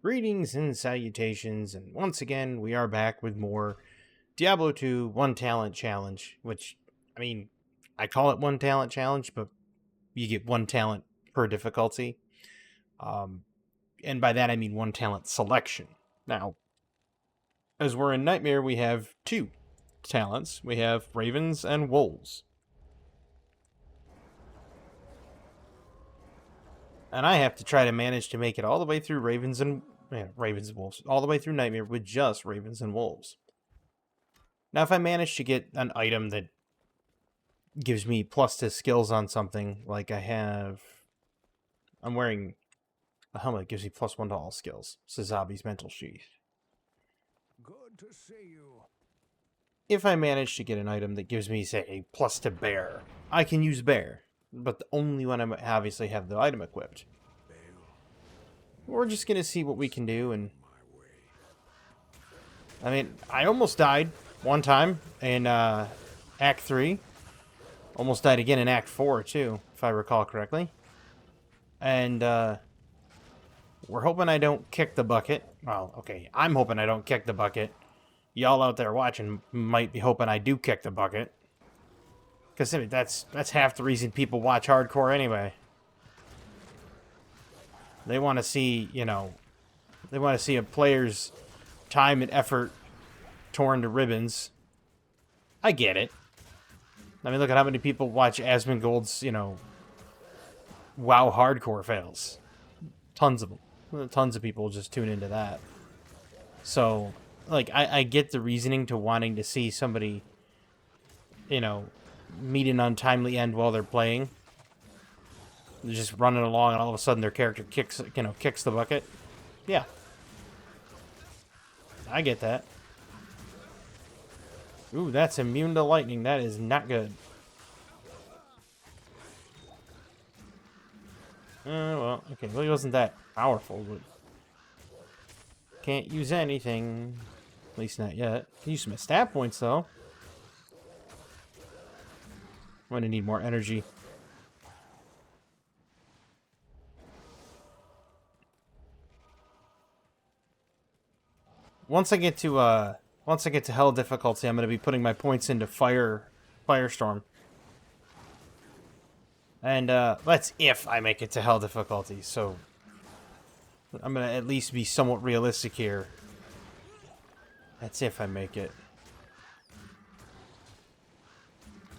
Greetings and salutations, and once again, we are back with more Diablo 2 One Talent Challenge, which, I mean, I call it One Talent Challenge, but you get one talent per difficulty. And by that, I mean one talent selection. Now, as we're in Nightmare, we have two talents. We have Ravens and Wolves. And I have to try to manage to make it all the way through Ravens and Wolves, all the way through Nightmare with just Ravens and Wolves. Now, if I manage to get an item that gives me plus to skills on something, like I'm wearing a helmet that gives me +1 to all skills. Sazabi's Mental Sheath. Good to see you. If I manage to get an item that gives me, say, a plus to Bear, I can use Bear, but only when I obviously have the item equipped. We're just gonna see what we can do, and I mean, I almost died one time in Act 3. Almost died again in Act 4, too, if I recall correctly. And we're hoping I don't kick the bucket. Well, okay, I'm hoping I don't kick the bucket. Y'all out there watching might be hoping I do kick the bucket. Because I mean, that's half the reason people watch hardcore anyway. They want to see, they want to see a player's time and effort torn to ribbons. I get it. I mean, look at how many people watch Asmongold's, WoW hardcore fails. Tons of them. Tons of people just tune into that. So, like, I get the reasoning to wanting to see somebody, meet an untimely end while they're playing. They're just running along, and all of a sudden their character kicks the bucket. Yeah. I get that. Ooh, that's immune to lightning. That is not good. Well, okay. Well, he wasn't that powerful, but can't use anything. At least not yet. Can use some stat points, though. I'm gonna need more energy. Once I get to hell difficulty, I'm gonna be putting my points into firestorm. And that's if I make it to hell difficulty. So I'm gonna at least be somewhat realistic here. That's if I make it.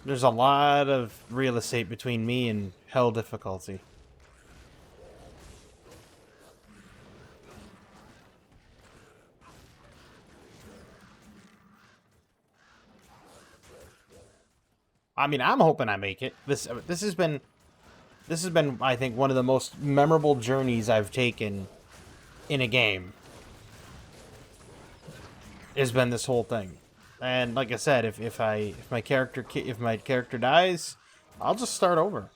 There's a lot of real estate between me and hell difficulty. I mean, I'm hoping I make it. This has been, I think, one of the most memorable journeys I've taken in a game. Has been this whole thing, and like I said, if my character dies, I'll just start over.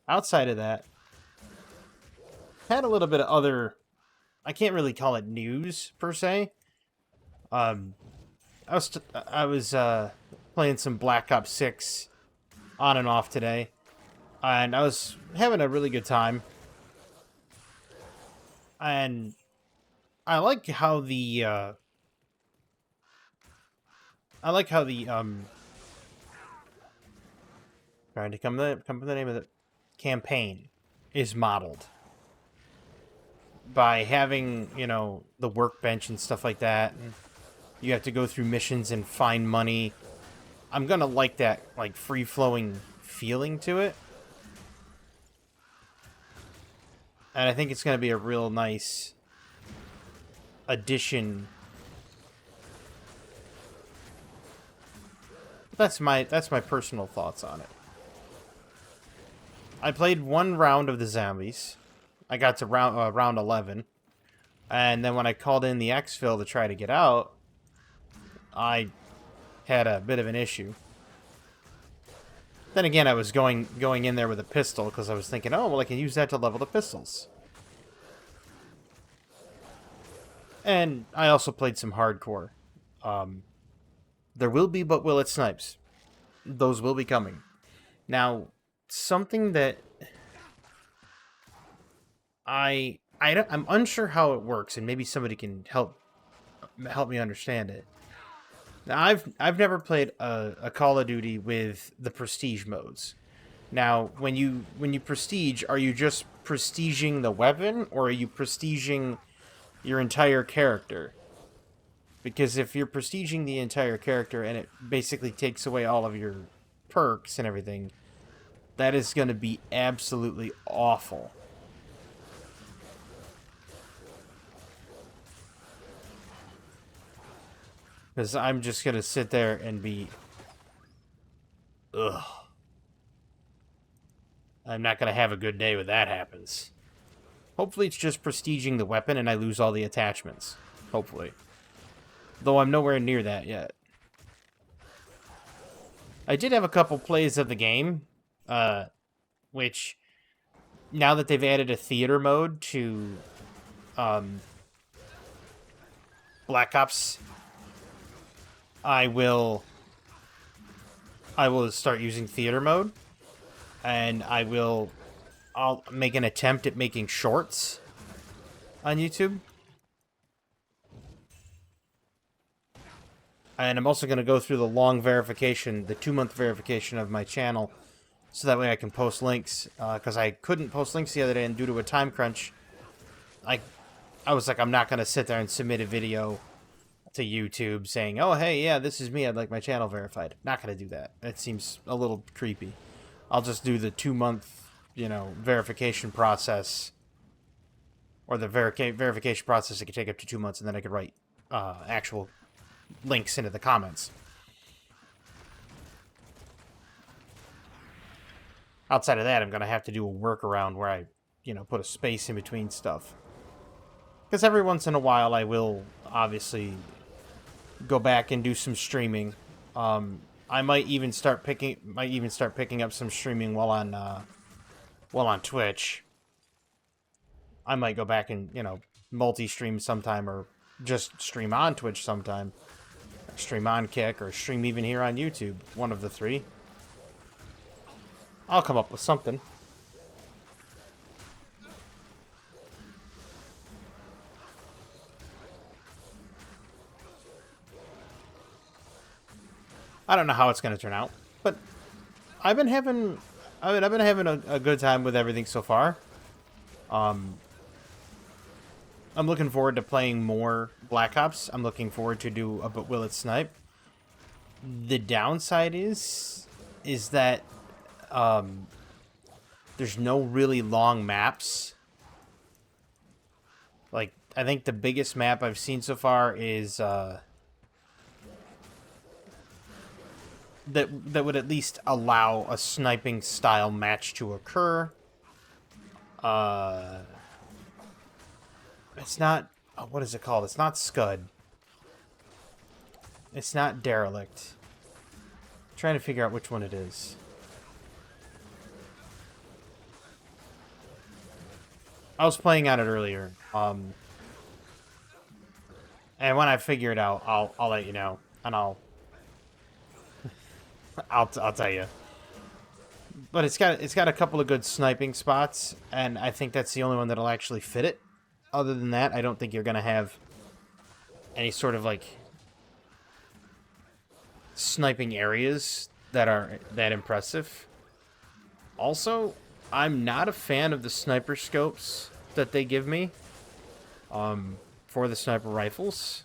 Outside of that, had a little bit of other. I can't really call it news per se. I was playing some Black Ops 6 on and off today, and I was having a really good time. And I like how the trying to come to the name of the campaign is modeled by having, the workbench and stuff like that. And you have to go through missions and find money. I'm gonna like that, like, free-flowing feeling to it. And I think it's gonna be a real nice addition. That's my personal thoughts on it. I played one round of the zombies. I got to round 11, and then when I called in the exfil to try to get out, I had a bit of an issue. Then again, I was going in there with a pistol because I was thinking, oh well, I can use that to level the pistols. And I also played some hardcore. There will be but will it snipes. Those will be coming. Now, something that I'm unsure how it works, and maybe somebody can help me understand it. Now, I've never played a Call of Duty with the prestige modes. Now, when you prestige, are you just prestiging the weapon, or are you prestiging your entire character? Because if you're prestiging the entire character and it basically takes away all of your perks and everything, that is going to be absolutely awful. Because I'm just going to sit there and be... Ugh. I'm not going to have a good day when that happens. Hopefully it's just prestiging the weapon and I lose all the attachments. Hopefully. Though I'm nowhere near that yet. I did have a couple plays of the game, which, now that they've added a theater mode to Black Ops, I will start using theater mode, and I'll make an attempt at making shorts on YouTube. And I'm also going to go through the long verification, the 2-month verification of my channel, so that way I can post links, because I couldn't post links the other day, and due to a time crunch, I was like, I'm not going to sit there and submit a video to YouTube saying, oh, hey, yeah, this is me, I'd like my channel verified. Not going to do that. That seems a little creepy. I'll just do the 2-month, verification process, or the verification process that could take up to 2 months, and then I could write actual links into the comments. Outside of that, I'm going to have to do a workaround where I, put a space in between stuff. Because every once in a while, I will obviously go back and do some streaming. I might even start picking up some streaming while on Twitch. I might go back and, multi-stream sometime, or just stream on Twitch sometime. Stream on Kick, or stream even here on YouTube. One of the three. I'll come up with something. I don't know how it's going to turn out, but I've been having a good time with everything so far. I'm looking forward to playing more Black Ops. I'm looking forward to do a But Will It Snipe. The downside is that there's no really long maps. Like, I think the biggest map I've seen so far is that would at least allow a sniping style match to occur. It's not... what is it called? It's not Scud. It's not Derelict. I'm trying to figure out which one it is. I was playing on it earlier. And when I figure it out, I'll let you know. And I'll tell you. But it's got a couple of good sniping spots, and I think that's the only one that'll actually fit it. Other than that, I don't think you're going to have any sort of, like, sniping areas that are that impressive. Also, I'm not a fan of the sniper scopes that they give me for the sniper rifles.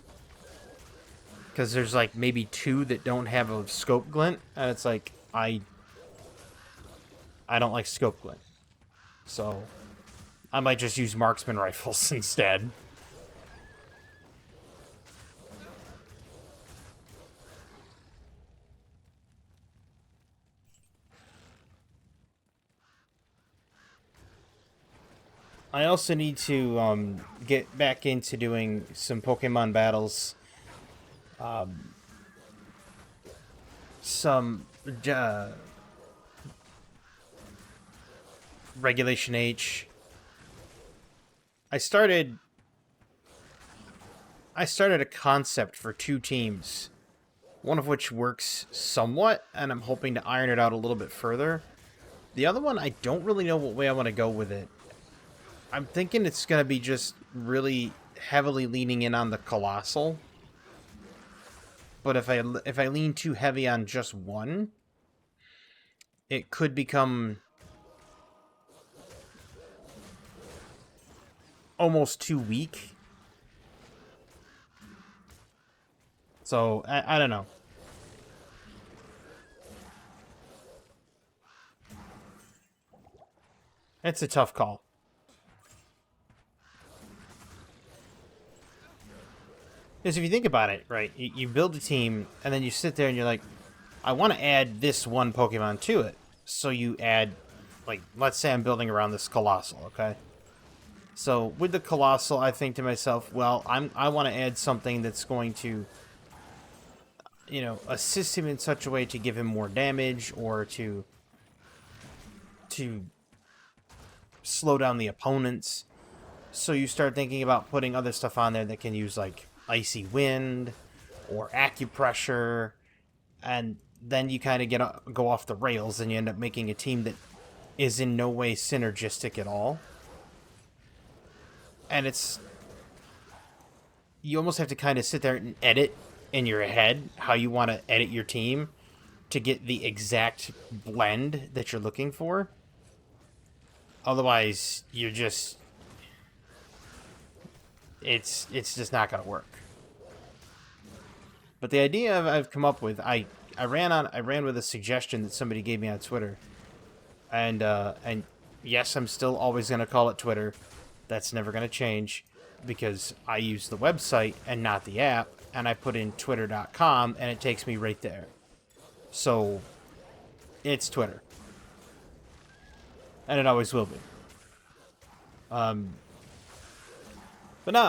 Because there's, like, maybe 2 that don't have a scope glint, and it's like, I don't like scope glint. So I might just use marksman rifles instead. I also need to get back into doing some Pokemon battles. Some Regulation H. I started a concept for 2 teams, one of which works somewhat, and I'm hoping to iron it out a little bit further. The other one, I don't really know what way I want to go with it. I'm thinking it's going to be just really heavily leaning in on the Colossal. But if I lean too heavy on just one, it could become almost too weak. So, I don't know. It's a tough call. Because if you think about it, right, you build a team, and then you sit there and you're like, I want to add this one Pokemon to it. So you add, like, let's say I'm building around this Colossal, okay? So with the Colossal, I think to myself, well, I want to add something that's going to, you know, assist him in such a way to give him more damage, or to slow down the opponents. So you start thinking about putting other stuff on there that can use, like, Icy Wind or Acupressure, and then you kind of go off the rails, and you end up making a team that is in no way synergistic at all. And you almost have to kind of sit there and edit in your head how you want to edit your team to get the exact blend that you're looking for. Otherwise, it's just not going to work. But the idea I've come up with, I ran with a suggestion that somebody gave me on Twitter, and yes, I'm still always going to call it Twitter. That's never going to change, because I use the website and not the app, and I put in twitter.com and it takes me right there. So it's Twitter, and it always will be. But no,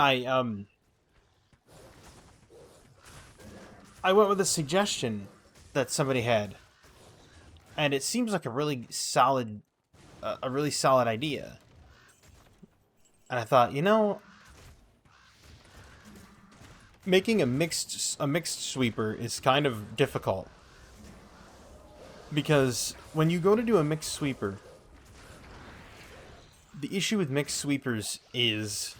I went with a suggestion that somebody had, and it seems like a really solid idea. And I thought, you know, making a mixed sweeper is kind of difficult, because when you go to do a mixed sweeper, the issue with mixed sweepers is,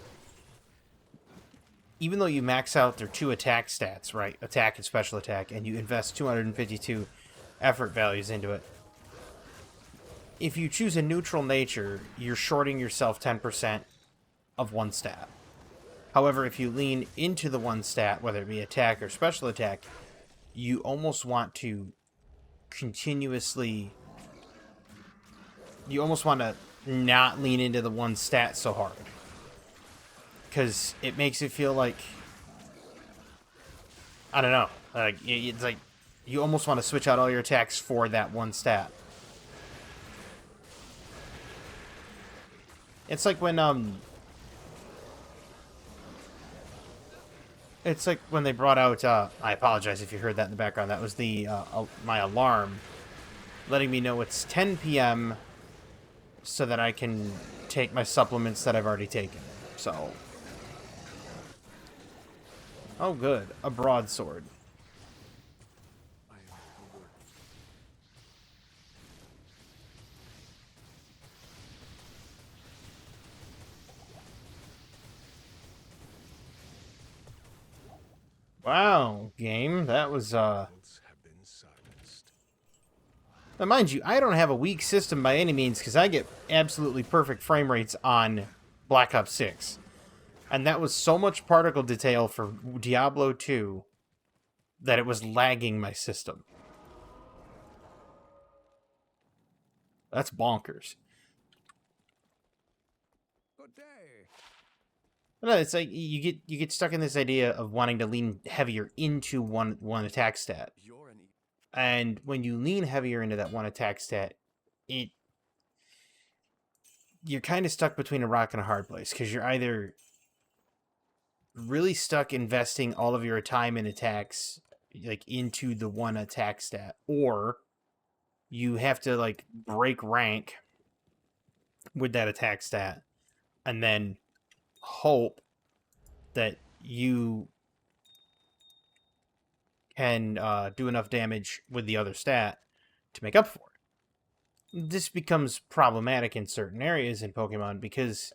even though you max out their 2 attack stats, right, attack and special attack, and you invest 252 effort values into it, if you choose a neutral nature, you're shorting yourself 10% of one stat. However, if you lean into the one stat, whether it be attack or special attack, you almost want to not lean into the one stat so hard, because it makes it feel like, I don't know, like, it's like you almost want to switch out all your attacks for that one stat. It's like when they brought out, I apologize if you heard that in the background. That was my alarm letting me know it's 10 p.m. so that I can take my supplements that I've already taken. So, oh good, a broadsword. Wow, game, that was Have been silenced. Now, mind you, I don't have a weak system by any means, because I get absolutely perfect frame rates on Black Ops 6. And that was so much particle detail for Diablo 2 that it was lagging my system. That's bonkers. Good day. No, it's like you get stuck in this idea of wanting to lean heavier into one attack stat. And when you lean heavier into that one attack stat, you're kind of stuck between a rock and a hard place, because you're either really stuck investing all of your time and attacks, like, into the one attack stat, or you have to, like, break rank with that attack stat and then hope that you can do enough damage with the other stat to make up for it. this becomes problematic in certain areas in Pokemon because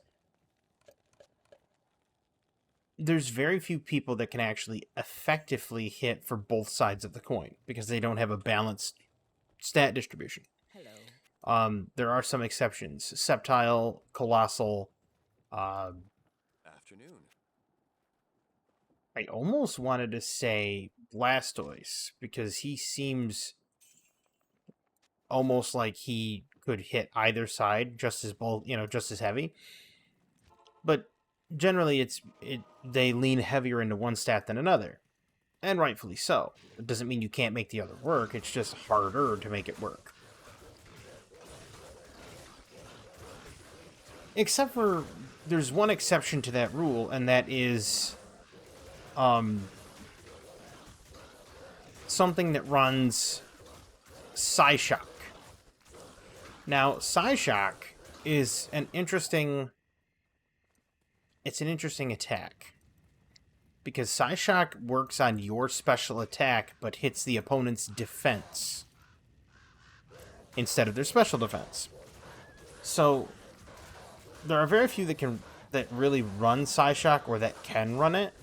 there's very few people that can actually effectively hit for both sides of the coin because they don't have a balanced stat distribution. There are some exceptions. Sceptile, Colossal. Afternoon. I almost wanted to say Blastoise because he seems almost like he could hit either side just as just as heavy. But generally, they lean heavier into one stat than another, and rightfully so. It doesn't mean you can't make the other work. It's just harder to make it work. Except for there's one exception to that rule, and that is something that runs Psyshock. Now, Psyshock is an interesting attack because Psyshock works on your special attack but hits the opponent's defense instead of their special defense. So there are very few that really run Psyshock or that can run it.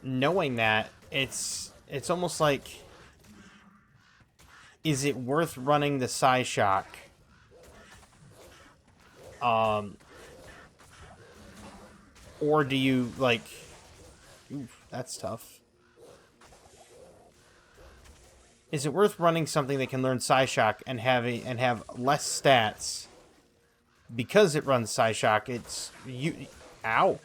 Knowing that, it's almost like, is it worth running the Psyshock? Or do you like? Oof, that's tough. Is it worth running something that can learn Psyshock and have less stats? Because it runs Psyshock, it's you. Ow.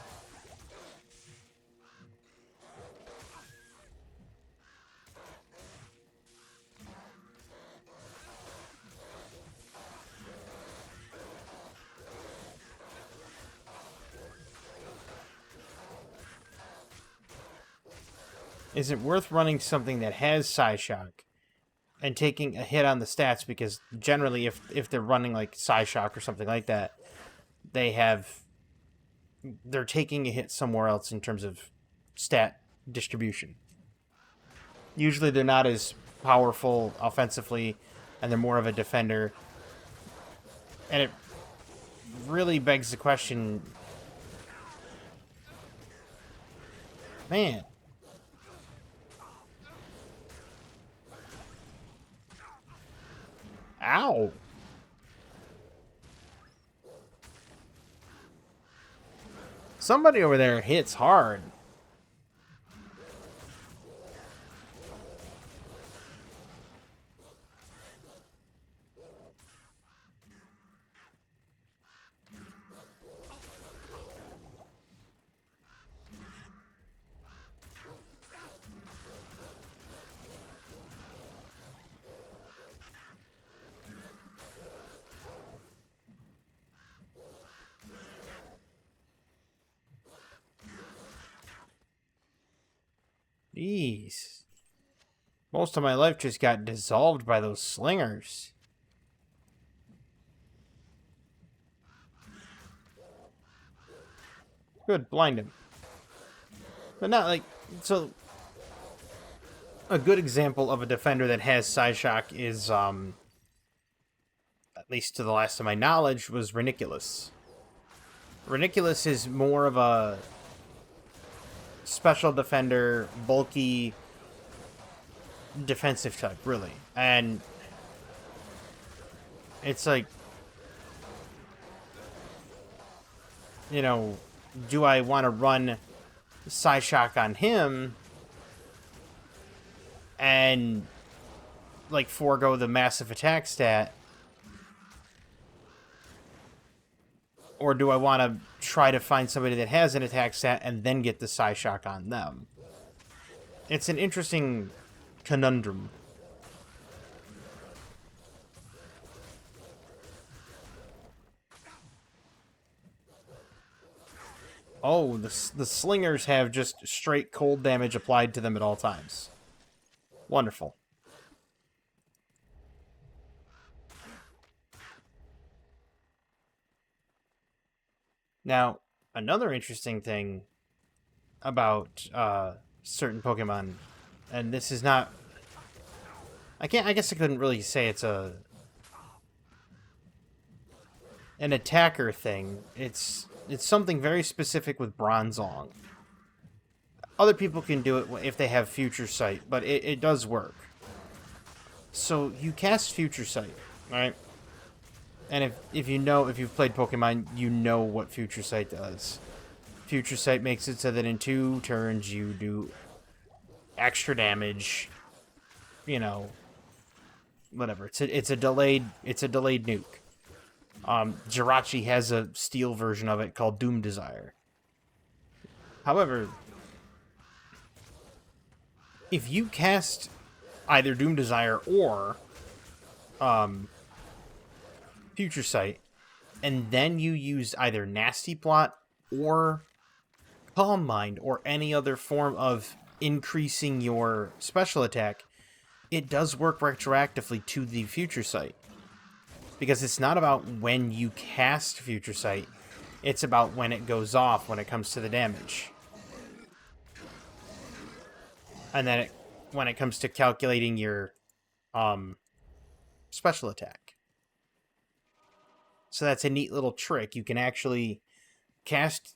Is it worth running something that has Psyshock and taking a hit on the stats? Because generally, if they're running like Psyshock or something like that, they're taking a hit somewhere else in terms of stat distribution. Usually they're not as powerful offensively, and they're more of a defender. And it really begs the question, man. Ow. Somebody over there hits hard. Jeez. Most of my life just got dissolved by those slingers. Good, blind him. But not like... So, a good example of a defender that has Psyshock is, at least to the last of my knowledge, was Reniculus. Reniculus is more of a special defender, bulky, defensive type, really. And it's like, you know, do I want to run Psyshock on him and like forego the massive attack stat? Or do I want to try to find somebody that has an attack stat and then get the Psyshock on them? It's an interesting conundrum. Oh, the slingers have just straight cold damage applied to them at all times. Wonderful. Now, another interesting thing about certain Pokemon, and this is not... I guess I couldn't really say it's a an attacker thing. It's something very specific with Bronzong. Other people can do it if they have Future Sight, but it does work. So you cast Future Sight, right? And if you've played Pokemon, you know what Future Sight does. Future Sight makes it so that in 2 turns you do extra damage. You know, whatever. It's a delayed nuke. Jirachi has a steel version of it called Doom Desire. However, if you cast either Doom Desire or Future Sight, and then you use either Nasty Plot or Calm Mind or any other form of increasing your special attack, it does work retroactively to the Future Sight. Because it's not about when you cast Future Sight, it's about when it goes off when it comes to the damage. And then when it comes to calculating your special attack. So that's a neat little trick. You can actually cast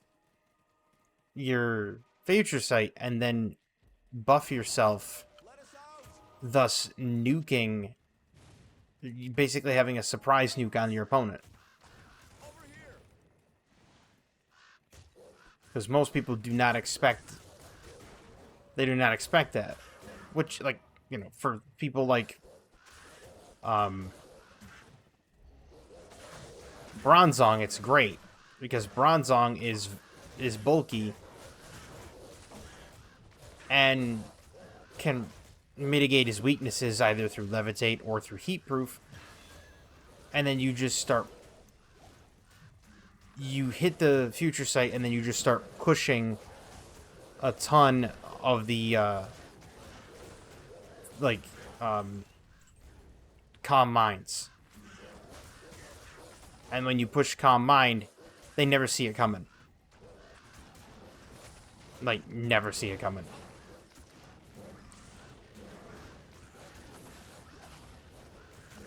your Future Sight and then buff yourself, thus nuking, basically having a surprise nuke on your opponent. Because most people do not expect that. Which, like, you know, for people like Bronzong, it's great. Because Bronzong is bulky and can mitigate his weaknesses either through Levitate or through Heatproof. And then you just start... You hit the Future Sight and then you just start pushing a ton of the, Calm Minds. And when you push Calm Mind, they never see it coming. Like, never see it coming.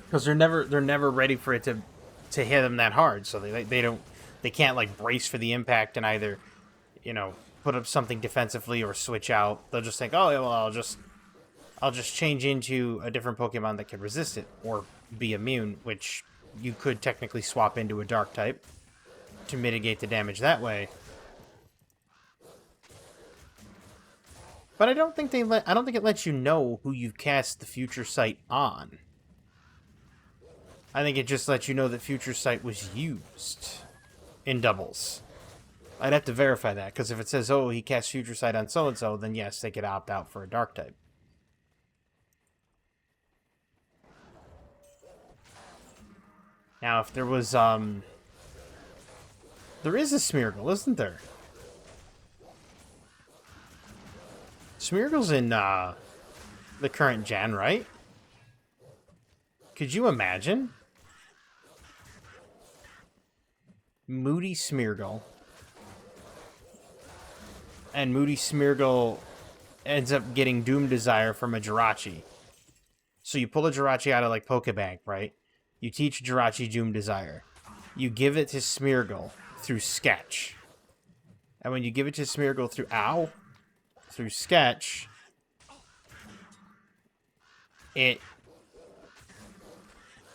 Because they're never ready for it to hit them that hard, so they can't like brace for the impact and either, you know, put up something defensively or switch out. They'll just think, oh yeah, well I'll just change into a different Pokemon that can resist it or be immune, which you could technically swap into a Dark type to mitigate the damage that way. But I don't think it lets you know who you've cast the Future Sight on. I think it just lets you know that Future Sight was used in doubles. I'd have to verify that, because if it says, oh, he cast Future Sight on so-and-so, then yes, they could opt out for a Dark type. Now, if there was, there is a Smeargle, isn't there? Smeargle's in, the current gen, right? Could you imagine? Moody Smeargle. And Moody Smeargle ends up getting Doom Desire from a Jirachi. So you pull a Jirachi out of, like, Pokebank, right? You teach Jirachi Doom Desire. You give it to Smeargle through Sketch. And when you give it to Smeargle through Sketch,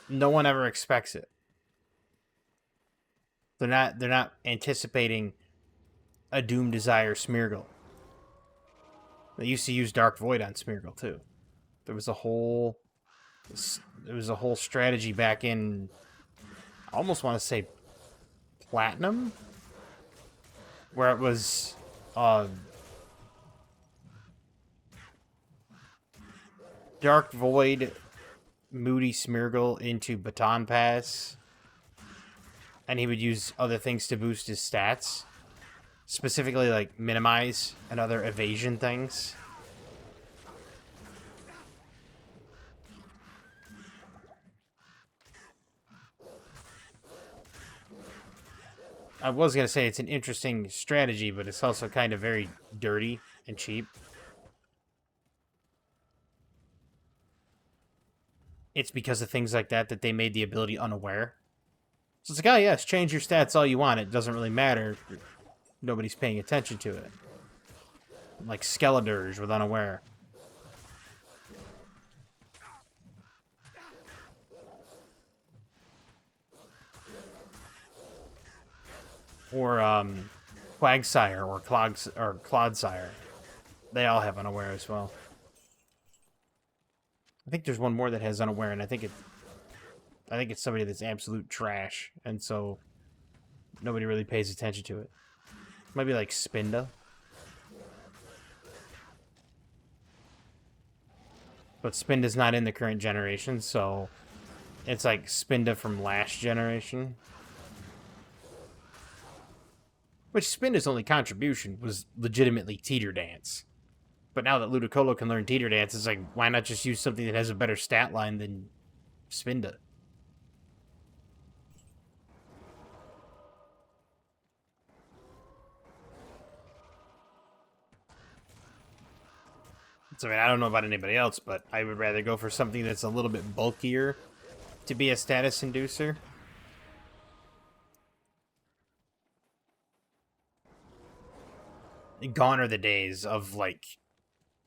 no one ever expects it. They're not anticipating a Doom Desire Smeargle. They used to use Dark Void on Smeargle too. There was a whole strategy back in, I almost want to say Platinum, where it was Dark Void Moody Smeargle into Baton Pass, and he would use other things to boost his stats, specifically like minimize and other evasion things. I was going to say it's an interesting strategy, but it's also kind of very dirty and cheap. It's because of things like that that they made the ability unaware. So it's like, oh yes, change your stats all you want. It doesn't really matter. Nobody's paying attention to it. Like Skeletors with Unaware. Or, Quagsire or Clodsire. They all have Unaware as well. I think there's one more that has Unaware, and I think it's somebody that's absolute trash, and so nobody really pays attention to it. Might be like Spinda. But Spinda's not in the current generation, so it's like Spinda from last generation. Which Spinda's only contribution was legitimately Teeter Dance. But now that Ludicolo can learn Teeter Dance, it's like, why not just use something that has a better stat line than Spinda? So, I mean, I don't know about anybody else, but I would rather go for something that's a little bit bulkier to be a status inducer. Gone are the days of, like,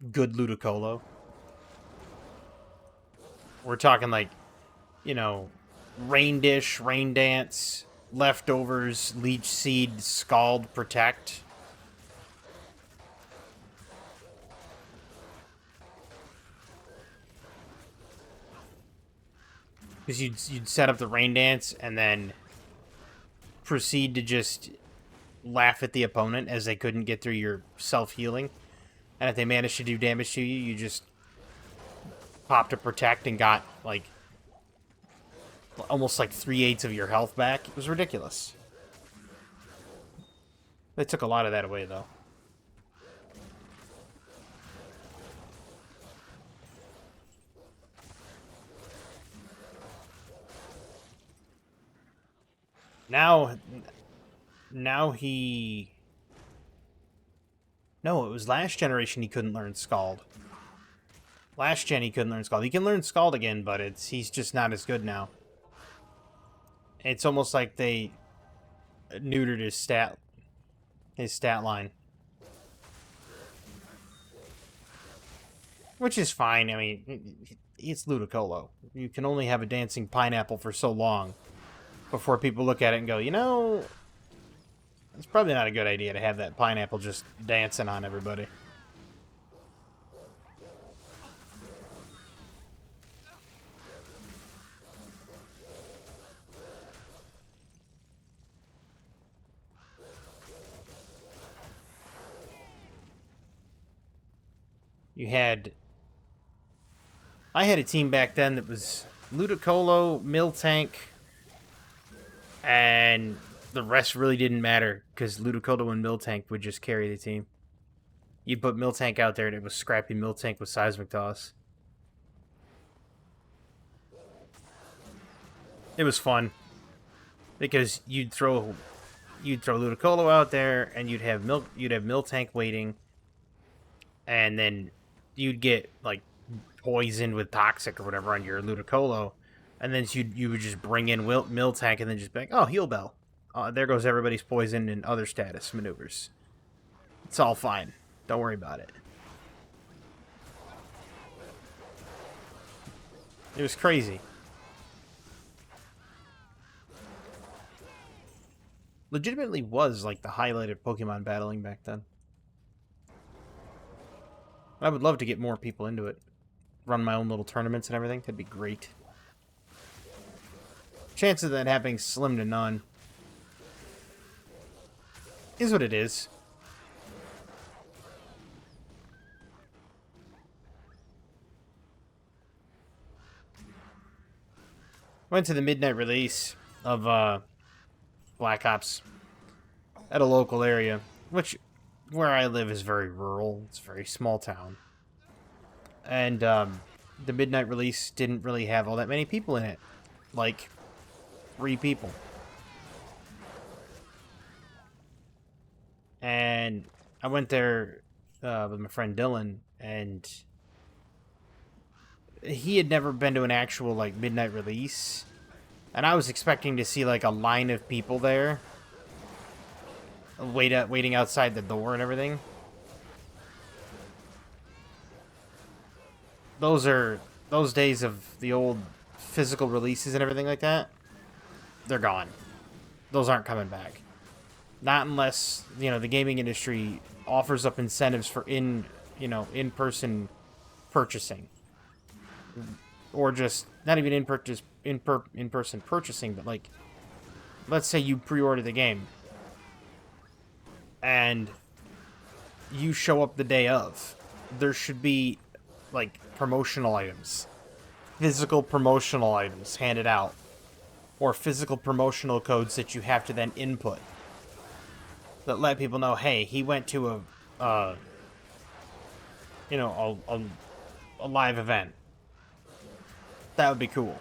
good Ludicolo. We're talking, like, you know, Rain Dish, Rain Dance, Leftovers, Leech Seed, Scald, Protect. Because you'd set up the Rain Dance and then proceed to just laugh at the opponent as they couldn't get through your self-healing. And if they managed to do damage to you, you just popped a Protect and got, like, almost like 3/8 of your health back. It was ridiculous. They took a lot of that away, though. Now he... No, it was last generation he couldn't learn Scald. Last gen he couldn't learn Scald. He can learn Scald again, but he's just not as good now. It's almost like they neutered his stat line. Which is fine. I mean, it's Ludicolo. You can only have a dancing pineapple for so long before people look at it and go, you know, it's probably not a good idea to have that pineapple just dancing on everybody. I had a team back then that was Ludicolo, Miltank, and the rest really didn't matter because Ludicolo and Miltank would just carry the team. You'd put Miltank out there and it was scrappy Miltank with Seismic Toss. It was fun because you'd throw Ludicolo out there and you'd have Miltank waiting, and then you'd get like poisoned with Toxic or whatever on your Ludicolo, and then you would just bring in Miltank and then just be like, oh, Heal Bell. There goes everybody's poison and other status maneuvers. It's all fine. Don't worry about it. It was crazy. Legitimately was like the highlight of Pokemon battling back then. I would love to get more people into it. Run my own little tournaments and everything. That'd be great. Chances of that happening slim to none. Is what it is. Went to the midnight release of Black Ops at a local area, which where I live is very rural. It's a very small town. And the midnight release didn't really have all that many people in it. Like 3 people. And I went there with my friend Dylan, and he had never been to an actual like midnight release. And I was expecting to see, like, a line of people there waiting outside the door and everything. Those days of the old physical releases and everything like that, they're gone. Those aren't coming back. Not unless, the gaming industry offers up incentives for in-person purchasing. Or just, not even in-person purchasing, but, like, let's say you pre-order the game and you show up the day of. There should be, like, promotional items. Physical promotional items handed out. Or physical promotional codes that you have to then input. That let people know, hey, he went to a live event. That would be cool.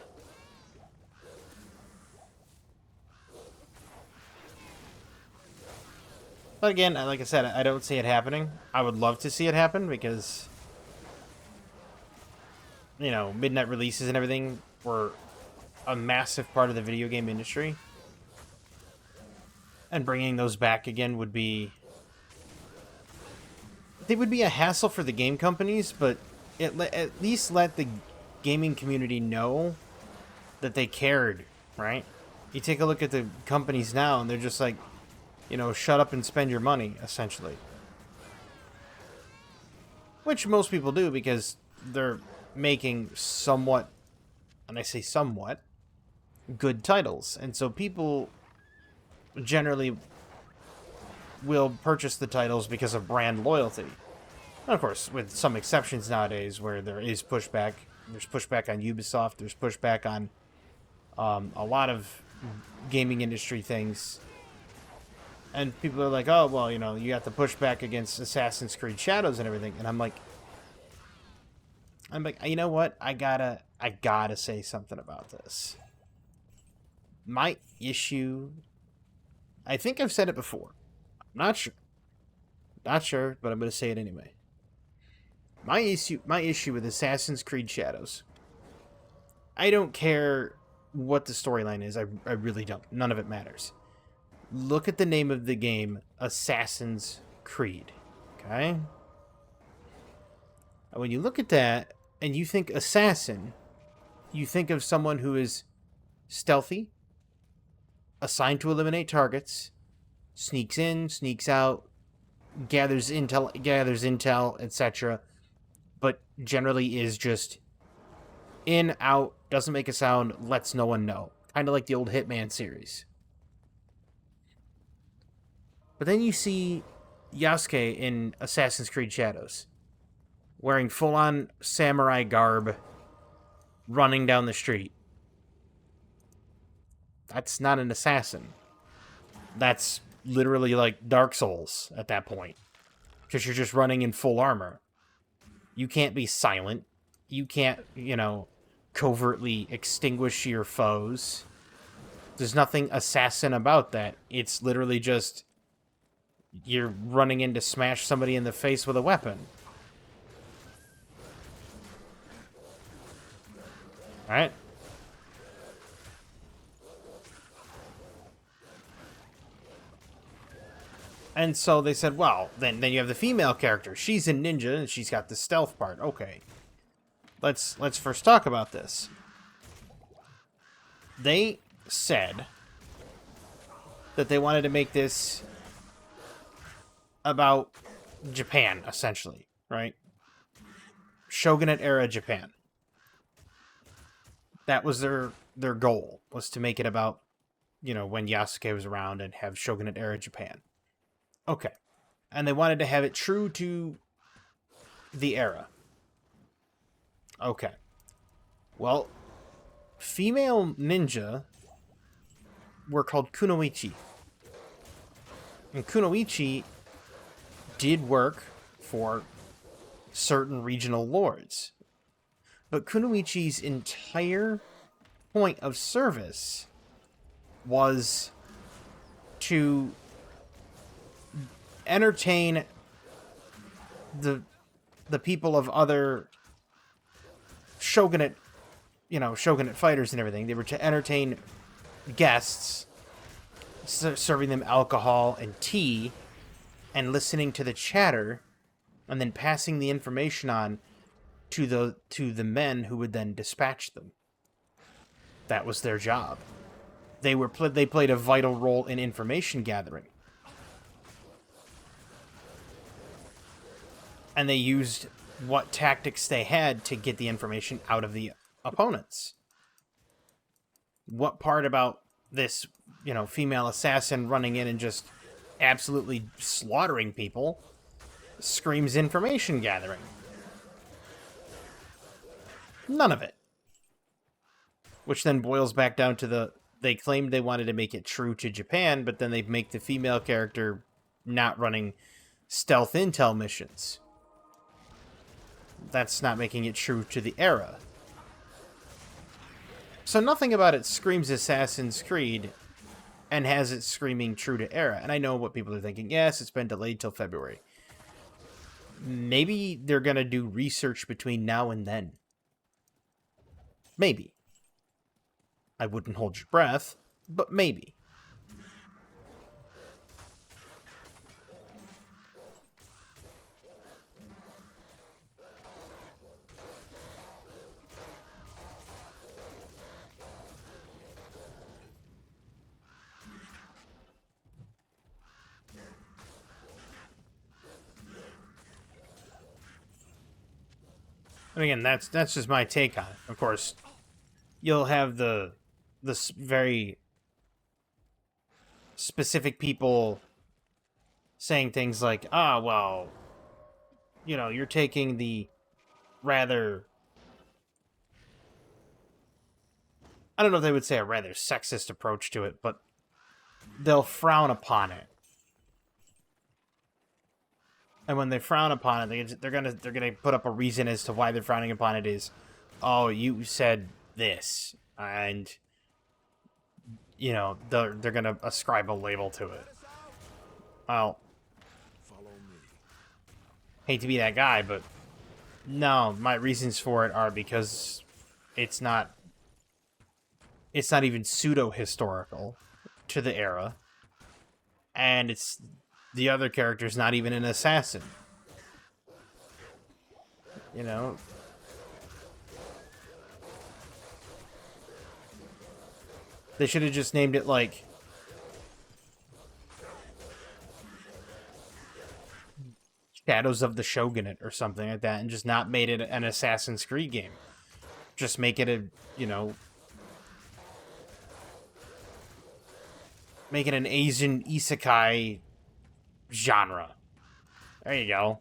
But again, like I said, I don't see it happening. I would love to see it happen because, midnight releases and everything were a massive part of the video game industry. And bringing those back again would be... They would be a hassle for the game companies, but at least let the gaming community know that they cared, right? You take a look at the companies now, and they're just like, shut up and spend your money, essentially. Which most people do because they're making somewhat, and I say somewhat, good titles. And so people generally will purchase the titles because of brand loyalty. And of course, with some exceptions nowadays where there is pushback. There's pushback on Ubisoft. There's pushback on a lot of gaming industry things. And people are like, oh, well, you got the pushback against Assassin's Creed Shadows and everything. And I'm like, you know what? I gotta say something about this. My issue... I think I've said it before. I'm not sure. Not sure, but I'm going to say it anyway. My issue with Assassin's Creed Shadows. I don't care what the storyline is. I really don't. None of it matters. Look at the name of the game, Assassin's Creed. Okay? And when you look at that and you think assassin, you think of someone who is stealthy, assigned to eliminate targets, sneaks in, sneaks out, gathers intel, etc. But generally is just in, out, doesn't make a sound, lets no one know. Kind of like the old Hitman series. But then you see Yasuke in Assassin's Creed Shadows, wearing full-on samurai garb, running down the street. That's not an assassin. That's literally like Dark Souls at that point. Because you're just running in full armor. You can't be silent. You can't, covertly extinguish your foes. There's nothing assassin about that. It's literally just you're running in to smash somebody in the face with a weapon. Alright? And so they said, well, then you have the female character. She's a ninja, and she's got the stealth part. Okay. Let's first talk about this. They said that they wanted to make this about Japan, essentially, right? Shogunate era Japan. That was their goal, was to make it about, when Yasuke was around and have Shogunate era Japan. Okay. And they wanted to have it true to the era. Okay. Well, female ninja were called kunoichi. And kunoichi did work for certain regional lords. But kunoichi's entire point of service was to entertain the people of other shogunate fighters and everything. They were to entertain guests, serving them alcohol and tea, and listening to the chatter, and then passing the information on to the men who would then dispatch them. That was their job. They played a vital role in information gathering. And they used what tactics they had to get the information out of the opponents. What part about this, female assassin running in and just absolutely slaughtering people screams information gathering? None of it. Which then boils back down to they claimed they wanted to make it true to Japan, but then they make the female character not running stealth intel missions. That's not making it true to the era. So nothing about it screams Assassin's Creed and has it screaming true to era. And I know what people are thinking. Yes, it's been delayed till February. Maybe they're going to do research between now and then. Maybe. I wouldn't hold your breath, but maybe. And again, that's just my take on it. Of course, you'll have this very specific people saying things like, well, you're taking the rather, I don't know if they would say a rather sexist approach to it, but they'll frown upon it. And when they frown upon it, they're gonna put up a reason as to why they're frowning upon it is, oh, you said this, and they're gonna ascribe a label to it. Well, hate to be that guy, but no, my reasons for it are because it's not even pseudo historical to the era, and it's the other character's not even an assassin. They should have just named it like Shadows of the Shogunate or something like that, and just not made it an Assassin's Creed game. Just make it make it an Asian isekai genre. There you go.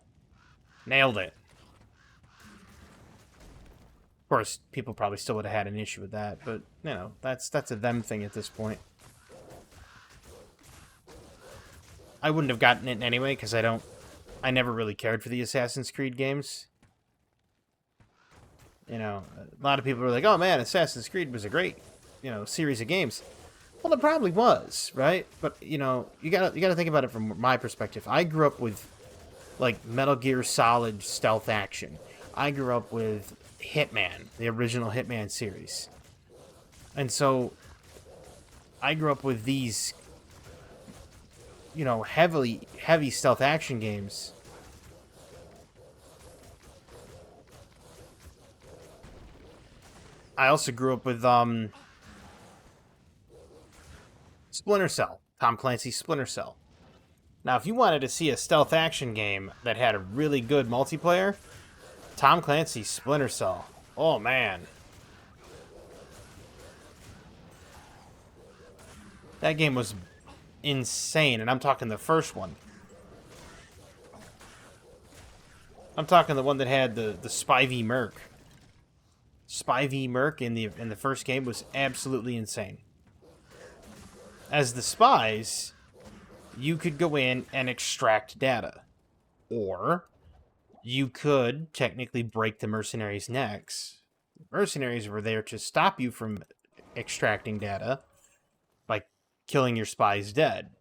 Nailed it. Of course, people probably still would have had an issue with that, but, that's a them thing at this point. I wouldn't have gotten it anyway, because I never really cared for the Assassin's Creed games. A lot of people were like, oh man, Assassin's Creed was a great, series of games. Well, it probably was, right? But, you gotta think about it from my perspective. I grew up with, like, Metal Gear Solid stealth action. I grew up with Hitman, the original Hitman series. And so, I grew up with these, heavy stealth action games. I also grew up with, Splinter Cell. Tom Clancy's Splinter Cell. Now, if you wanted to see a stealth action game that had a really good multiplayer, Tom Clancy's Splinter Cell. Oh, man. That game was insane, and I'm talking the first one. I'm talking the one that had the Spivey Merc. Spivey Merc in the first game was absolutely insane. As the spies, you could go in and extract data. Or you could technically break the mercenaries' necks. The mercenaries were there to stop you from extracting data by killing your spies dead.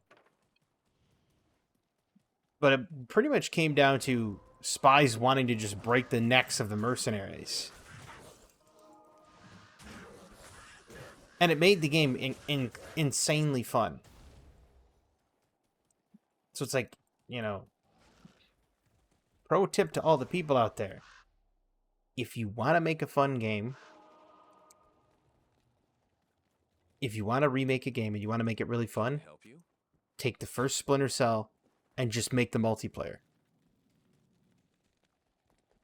But it pretty much came down to spies wanting to just break the necks of the mercenaries. And it made the game insanely fun. So it's like, you know, pro tip to all the people out there. If you want to make a fun game, if you want to remake a game and you want to make it really fun, Help you? take the first Splinter Cell and just make the multiplayer.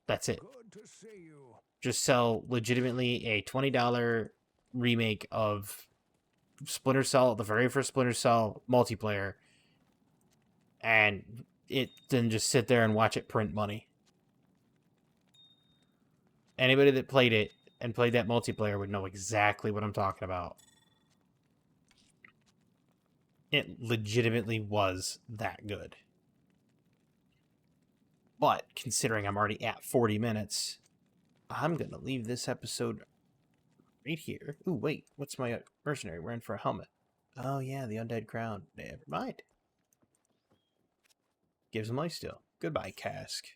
That's it. Good to see you. Just sell legitimately a $20 remake of Splinter Cell, the very first Splinter Cell multiplayer, and it then just sit there and watch it print money. Anybody that played it and played that multiplayer would know exactly what I'm talking about. It legitimately was that good. But considering I'm already at 40 minutes, I'm going to leave this episode right here. Ooh, wait. What's my mercenary wearing for a helmet? Oh, yeah, the undead crown. Never mind. Gives him lifesteal. Goodbye, Cask.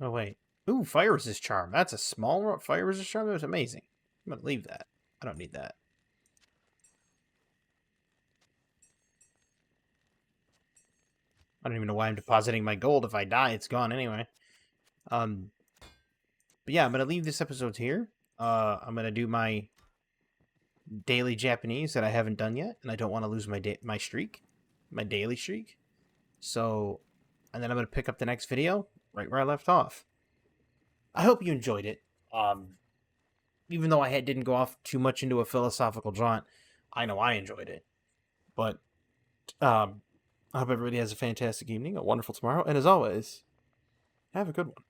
Oh, wait. Ooh, fire resist charm. That's a small fire resist charm? That was amazing. I'm going to leave that. I don't need that. I don't even know why I'm depositing my gold. If I die, it's gone anyway. But yeah, I'm going to leave this episode here. I'm going to do my daily Japanese that I haven't done yet, and I don't want to lose my streak, my daily streak. So, and then I'm going to pick up the next video right where I left off. I hope you enjoyed it. Even though I didn't go off too much into a philosophical jaunt, I know I enjoyed it. But I hope everybody has a fantastic evening, a wonderful tomorrow, and as always, have a good one.